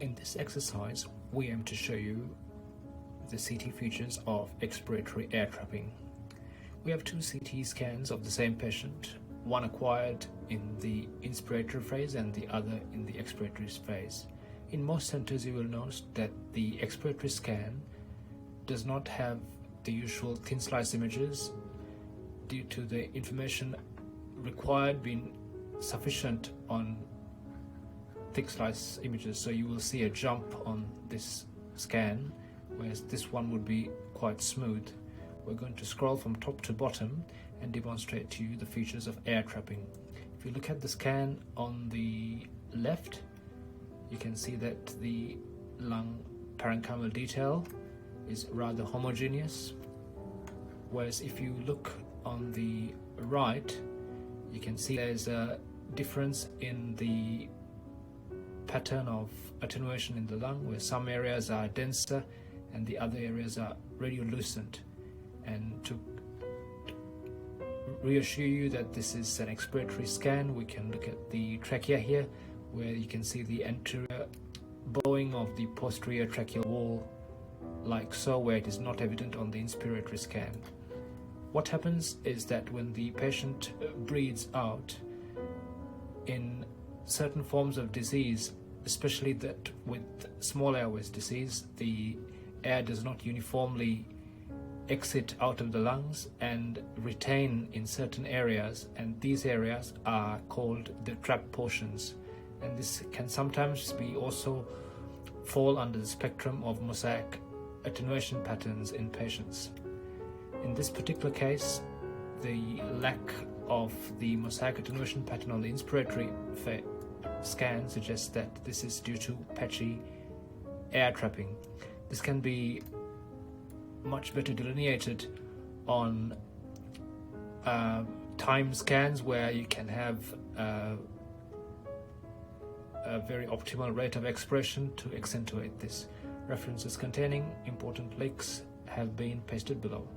In this exercise, we aim to show you the CT features of expiratory air trapping. We have two CT scans of the same patient, one acquired in the inspiratory phase and the other in the expiratory phase. In most centers, you will notice that the expiratory scan does not have the usual thin slice images due to the information required being sufficient on thick slice images. So you will see a jump on this scan, whereas this one would be quite smooth. We're going to scroll from top to bottom and demonstrate to you the features of air trapping. If you look at the scan on the left, you can see that the lung parenchymal detail is rather homogeneous, whereas if you look on the right, you can see there's a difference in the pattern of attenuation in the lung, where some areas are denser and the other areas are radiolucent. And to reassure you that this is an expiratory scan, we can look at the trachea here, where you can see the anterior bowing of the posterior tracheal wall, like so, where it is not evident on the inspiratory scan. What happens is that when the patient breathes out, in certain forms of disease, especially that with small airways disease, the air does not uniformly exit out of the lungs and retain in certain areas, and these areas are called the trap portions, and this can sometimes be also fall under the spectrum of mosaic attenuation patterns in patients. In this particular case, the lack of the mosaic attenuation pattern on the inspiratory scan suggests that this is due to patchy air trapping. This can be much better delineated on time scans, where you can have a very optimal rate of expression to accentuate this. References containing important links have been pasted below.